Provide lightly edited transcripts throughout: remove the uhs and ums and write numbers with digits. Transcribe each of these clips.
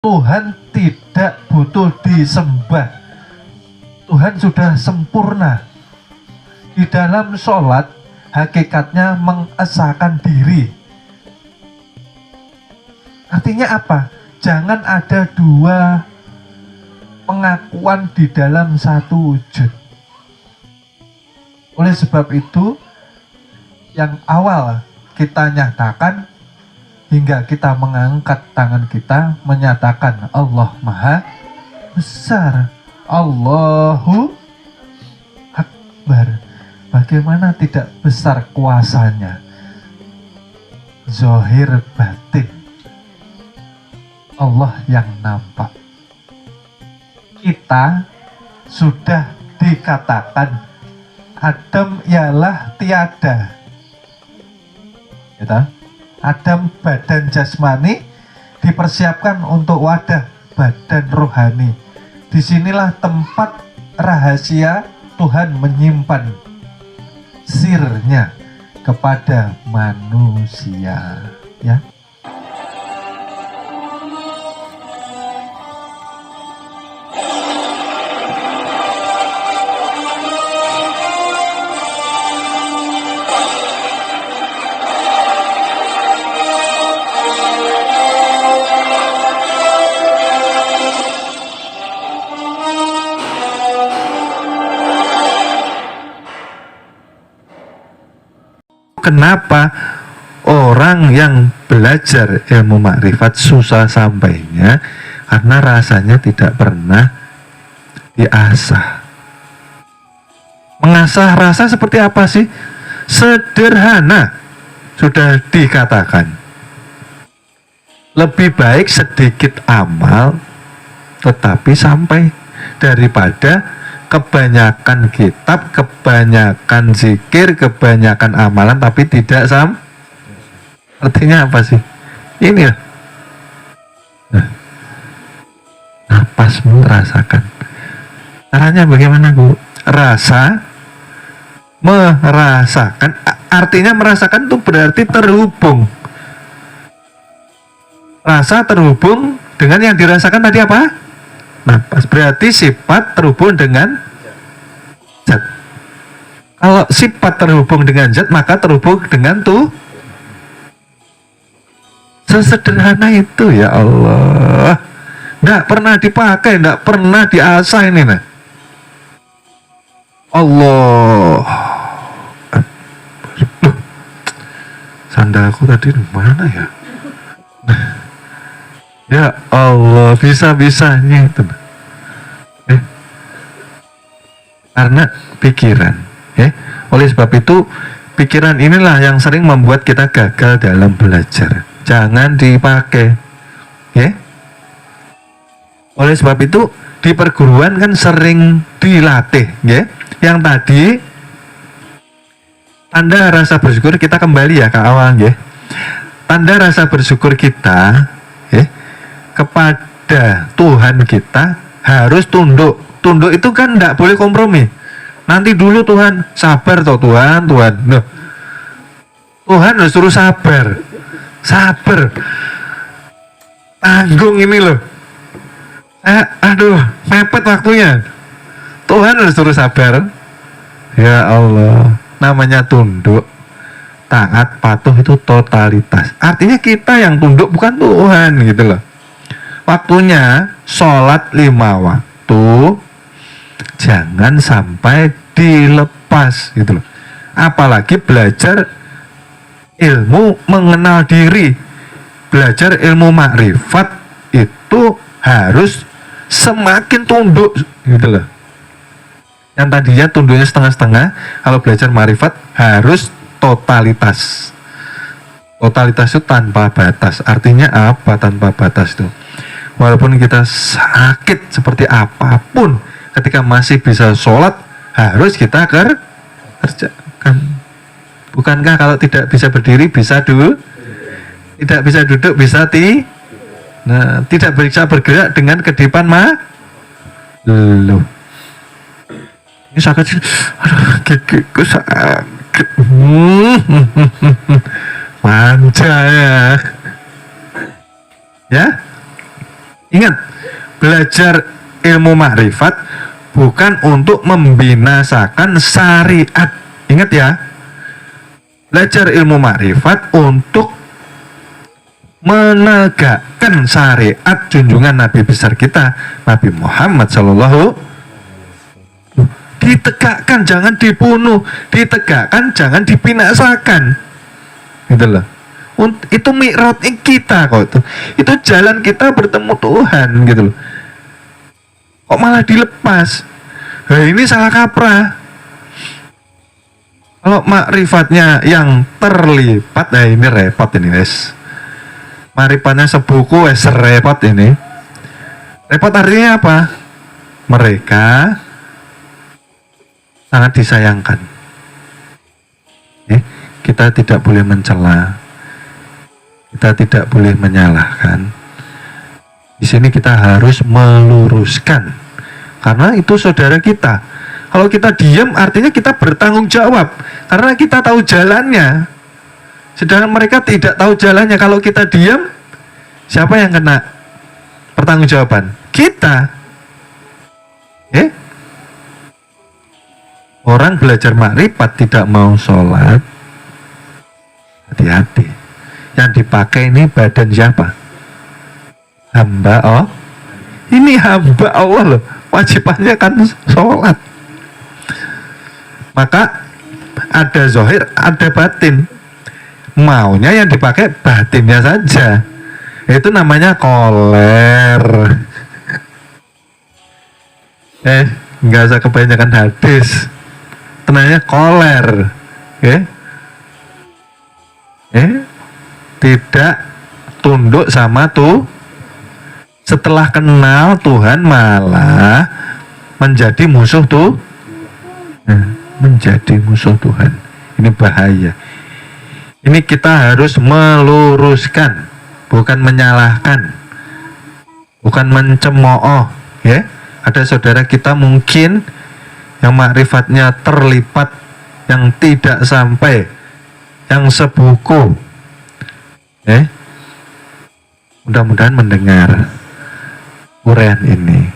Tuhan tidak butuh disembah. Tuhan sudah sempurna. Di dalam sholat, hakikatnya mengesahkan diri. Artinya apa? Jangan ada dua pengakuan di dalam satu wujud. Oleh sebab itu, yang awal kita nyatakan, hingga kita mengangkat tangan kita menyatakan Allah Maha Besar, Allahu Akbar. Bagaimana tidak besar kuasanya? Zohir batin, Allah yang nampak. Kita sudah dikatakan Adam ialah tiada, gitu? Adam badan jasmani dipersiapkan untuk wadah badan rohani. Disinilah tempat rahasia Tuhan menyimpan sirnya kepada manusia, ya. Kenapa orang yang belajar ilmu makrifat susah sampainya? Karena rasanya tidak pernah diasah. Mengasah rasa seperti apa sih? Sederhana, sudah dikatakan. Lebih baik sedikit amal tetapi sampai daripada kebanyakan kitab, kebanyakan zikir, kebanyakan amalan tapi tidak Artinya apa sih? Ini ya. Napasmu rasakan. Caranya bagaimana, Bu? Rasa, merasakan. Artinya merasakan itu berarti terhubung. Rasa terhubung dengan yang dirasakan tadi apa? Napas. Berarti sifat terhubung dengan zat. Kalau sifat terhubung dengan zat, maka terhubung dengan tuh. Sesederhana itu, ya Allah. Nggak pernah dipakai, nggak pernah diasah ini, nah. Allah. Loh, sandalku tadi di mana ya? Ya Allah, bisa-bisanya itu. Karena pikiran, ya. Oleh sebab itu, pikiran inilah yang sering membuat kita gagal dalam belajar. Jangan dipakai, ya. Oleh sebab itu, di perguruan kan sering dilatih, ya. Yang tadi, tanda rasa bersyukur kita kembali ya ke awal, ya. Tanda rasa bersyukur kita, ya, kepada Tuhan kita harus tunduk. Tunduk itu kan tidak boleh kompromi. Nanti dulu Tuhan, sabar toh Tuhan. Loh, Tuhan harus suruh sabar. Sabar. Tanggung ini loh. Aduh, mepet waktunya. Tuhan harus suruh sabar. Ya Allah, namanya tunduk. Taat, patuh itu totalitas. Artinya kita yang tunduk, bukan Tuhan, gitu loh. Waktunya sholat 5 waktu jangan sampai dilepas, gitu loh. Apalagi belajar ilmu mengenal diri, belajar ilmu makrifat itu harus semakin tunduk, gitu loh. Yang tadinya tunduknya setengah-setengah, kalau belajar makrifat harus totalitas. Totalitas itu tanpa batas. Artinya apa tanpa batas itu? Walaupun kita sakit seperti apapun, ketika masih bisa sholat, harus kita kerjakan. Bukankah kalau tidak bisa berdiri, bisa duduk? Tidak bisa duduk, bisa Nah, tidak bisa bergerak dengan kedipan Loh. Ini sakit sih. Aduh, gigiku sakit. Manja ya. Ya. Ingat, belajar ilmu makrifat bukan untuk membinasakan syariat. Ingat ya, belajar ilmu makrifat untuk menegakkan syariat junjungan Nabi besar kita, Nabi Muhammad Sallallahu. Ditegakkan, jangan dibunuh. Ditegakkan, jangan dibinasakan. Gitu loh. Itu mi'raj kita kok itu jalan kita bertemu Tuhan gitu loh. Kok malah dilepas? Nah, ini salah kaprah. Kalau makrifatnya yang terlipat, nah ini repot ini guys. Makrifatnya sebuku repot ini. Repot artinya apa? Mereka sangat disayangkan. Kita tidak boleh mencela. Kita tidak boleh menyalahkan. Di sini kita harus meluruskan, karena itu saudara kita. Kalau kita diam, artinya kita bertanggung jawab, karena kita tahu jalannya. Sedangkan mereka tidak tahu jalannya. Kalau kita diam, siapa yang kena pertanggungjawaban? Kita. Orang belajar makrifat tidak mau sholat, hati-hati. Yang dipakai ini badan siapa? Hamba Allah. Ini hamba Allah loh, wajibannya kan sholat. Maka ada zahir, ada batin. Maunya yang dipakai batinnya saja. Itu namanya koler. Nggak usah kebanyakan hadis. Tenangnya koler. Tidak tunduk sama tuh. Setelah kenal Tuhan malah menjadi musuh tuh. Menjadi musuh Tuhan. Ini bahaya. Ini kita harus meluruskan, bukan menyalahkan, bukan mencemooh. Ada saudara kita mungkin yang makrifatnya terlipat, yang tidak sampai, yang sebuku. Mudah-mudahan mendengar uraian ini.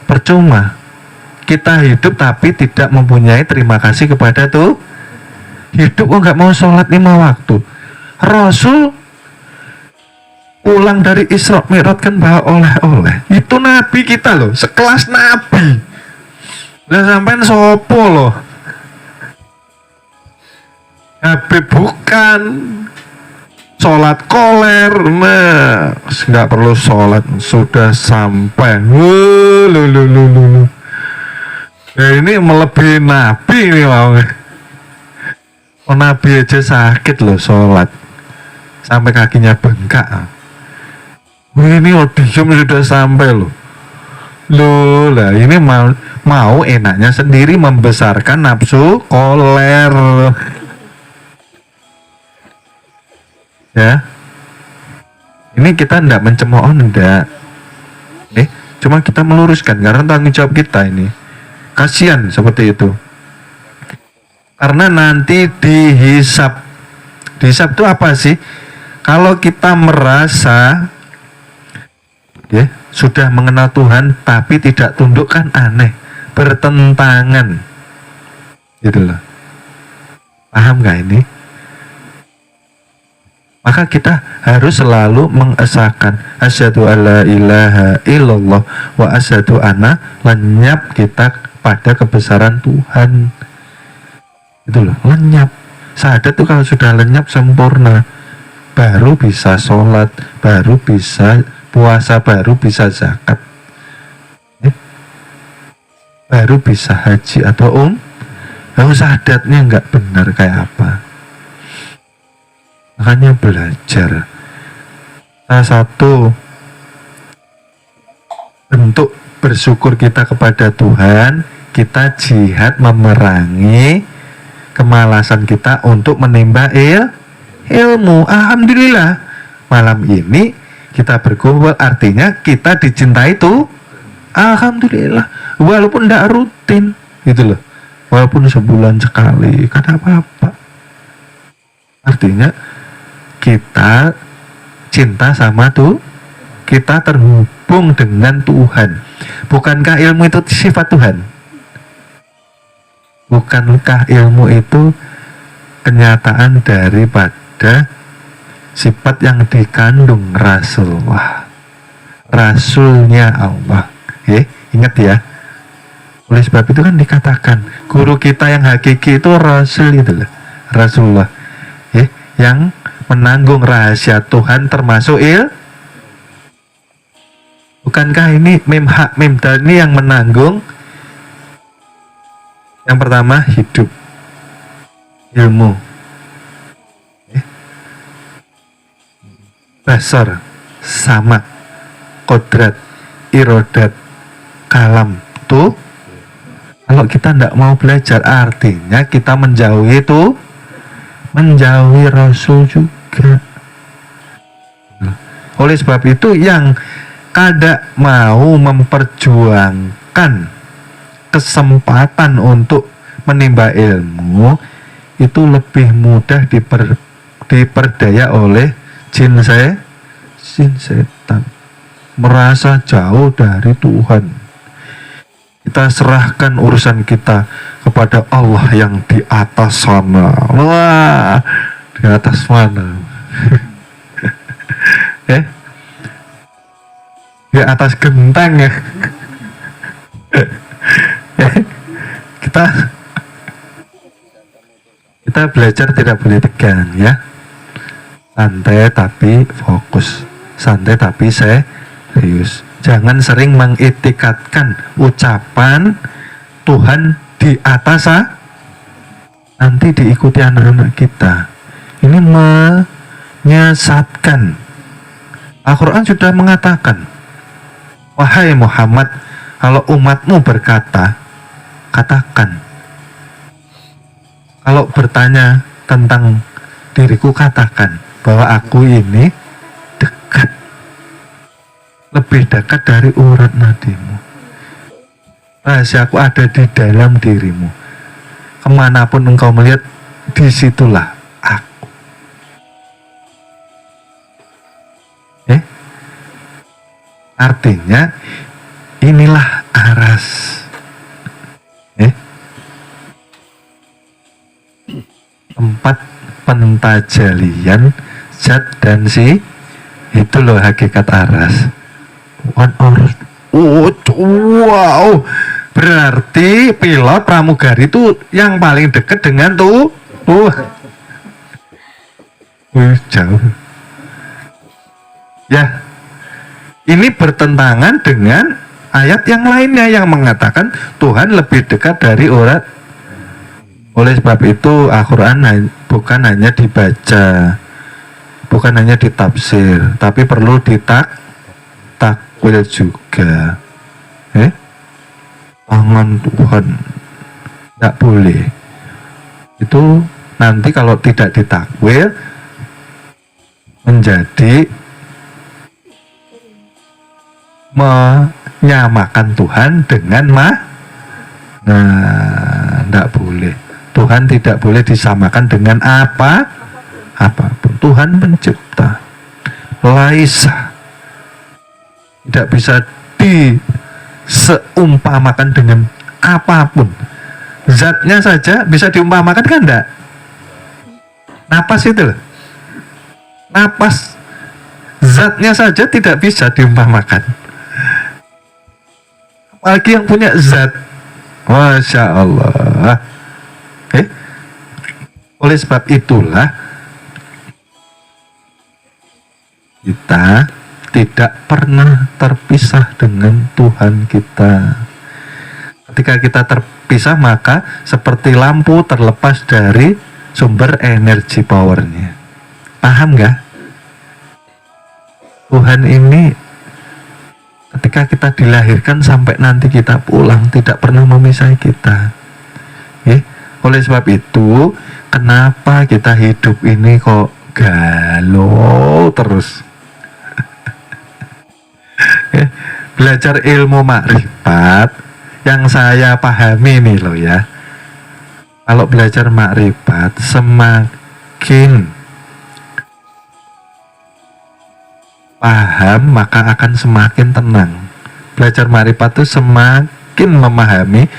Percuma kita hidup tapi tidak mempunyai terima kasih kepada tuh. Hidup kok nggak mau sholat 5 waktu. Rasul pulang dari Isra Mi'raj kan bawa oleh-oleh. Itu nabi kita loh, sekelas nabi. Lah sampean sopo loh? Habib bukan. Sholat koler, nggak perlu sholat, sudah sampai. Ini melebihi nabi ini mau. Nabi aja sakit loh sholat, sampai kakinya bengkak. Ini odium sudah sampai loh. Lah ini mau enaknya sendiri membesarkan nafsu koler. Ya, ini kita tidak mencemooh, tidak. Cuma kita meluruskan karena tanggung jawab kita ini. Kasihan seperti itu. Karena nanti dihisab. Dihisab itu apa sih? Kalau kita merasa sudah mengenal Tuhan tapi tidak tunduk, kan aneh, bertentangan. Gitu loh. Paham gak ini? Maka kita harus selalu mengesahkan asyhadu alla ilaha illallah wa asyhadu anna, lenyap kita pada kebesaran Tuhan. Itu loh, lenyap. Syahadat itu kalau sudah lenyap sempurna, baru bisa sholat, baru bisa puasa, baru bisa zakat, baru bisa haji atau Kalau syahadatnya nggak benar kayak apa? Makanya belajar. Salah satu bentuk bersyukur kita kepada Tuhan, kita jihad memerangi kemalasan kita untuk menimba ilmu. Alhamdulillah, malam ini kita berkumpul, artinya kita dicintai tuh. Alhamdulillah, walaupun tidak rutin, gitu loh. Walaupun sebulan sekali, kan apa-apa. Artinya kita cinta sama tuh kita terhubung dengan Tuhan. Bukankah ilmu itu sifat Tuhan? Bukankah ilmu itu kenyataan daripada sifat yang dikandung Rasulullah, Rasulnya Allah. Ingat ya. Oleh sebab itu kan dikatakan guru kita yang hakiki itu Rasul itu loh, Rasulullah, yang menanggung rahasia Tuhan termasuk bukankah ini mim hak mim dal ini yang menanggung? Yang pertama hidup, ilmu, basar, sama, kodrat, irodat, kalam. Tuh, kalau kita tidak mau belajar artinya kita menjauhi itu, menjauhi Rasul juga. Oleh sebab itu yang kada mau memperjuangkan kesempatan untuk menimba ilmu itu lebih mudah diperdaya oleh jin setan, merasa jauh dari Tuhan. Kita serahkan urusan kita kepada Allah yang di atas sana. Wah, di atas mana? Di atas genteng ya. Kita belajar tidak boleh tegang ya. Santai tapi fokus, santai tapi serius. Jangan sering mengitikadkan ucapan Tuhan di atas nanti diikuti anak-anak kita. Ini menyesatkan. Al-Quran sudah mengatakan, wahai Muhammad, kalau umatmu berkata, katakan. Kalau bertanya tentang diriku, katakan bahwa aku ini dekat, lebih dekat dari urat nadimu. Rahasiaku ada di dalam dirimu. Kemanapun engkau melihat, disitulah aku. Artinya inilah aras. Tempat pentajalian zat dan si, itu loh hakikat aras. Wow, berarti pilot pramugari itu yang paling dekat dengan jauh ya. Ini bertentangan dengan ayat yang lainnya yang mengatakan Tuhan lebih dekat dari urat. Oleh sebab itu Al-Quran bukan hanya dibaca, bukan hanya ditafsir, tapi perlu takwil juga. Tangan Tuhan tidak boleh. Itu nanti kalau tidak ditakwil menjadi menyamakan Tuhan dengan tidak boleh. Tuhan tidak boleh disamakan dengan apapun. Tuhan pencipta, laisa, tidak bisa diseumpamakan dengan apapun. Zatnya saja bisa diumpamakan kan enggak? Napas itu loh. Napas, zatnya saja tidak bisa diumpamakan. Apalagi yang punya zat. Masya Allah. Oleh sebab itulah kita tidak pernah terpisah dengan Tuhan kita. Ketika kita terpisah, maka seperti lampu terlepas dari sumber energi powernya. Paham nggak? Tuhan ini ketika kita dilahirkan sampai nanti kita pulang tidak pernah memisah kita. Oleh sebab itu, kenapa kita hidup ini kok galau terus? Belajar ilmu makrifat yang saya pahami nih loh ya. Kalau belajar makrifat semakin paham maka akan semakin tenang. Belajar marifat itu semakin memahami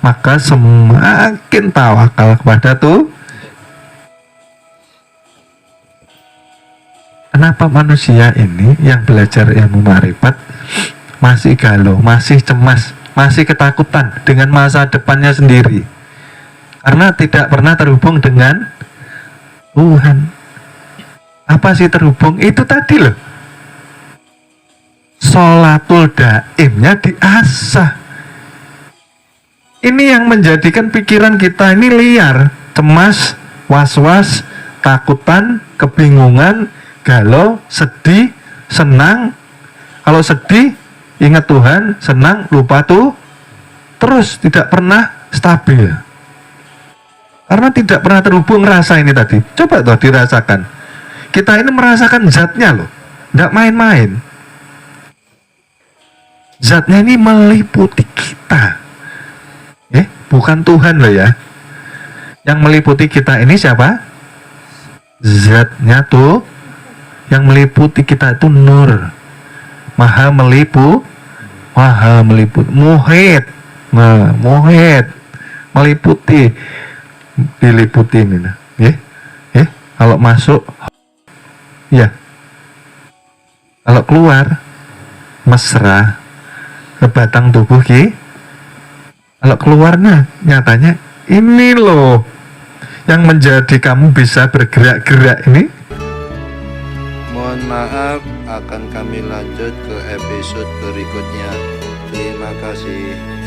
maka semakin tawakal kepada Tuhan. Kenapa manusia ini yang belajar ilmu marifat masih galau, masih cemas, masih ketakutan dengan masa depannya sendiri? Karena tidak pernah terhubung dengan Tuhan. Apa sih terhubung? Itu tadi loh, sholatul daimnya diasah. Ini yang menjadikan pikiran kita ini liar, cemas, was-was, takutan, kebingungan, galau, sedih, senang. Kalau sedih, ingat Tuhan, senang, lupa tuh, terus tidak pernah stabil. Karena tidak pernah terhubung rasa ini tadi. Coba tuh dirasakan. Kita ini merasakan zatnya loh, tidak main-main. Zatnya ini meliputi kita. Bukan Tuhan loh ya. Yang meliputi kita ini siapa? Zatnya tuh. Yang meliputi kita itu nur. Maha meliput. Muhit. Nah, muhit. Meliputi. Diliputi ini. Nah. Kalau masuk, ya. Kalau keluar, mesra ke batang tubuh Kalau keluarnya nyatanya ini loh yang menjadi kamu bisa bergerak-gerak ini. Mohon maaf, akan kami lanjut ke episode berikutnya. Terima kasih.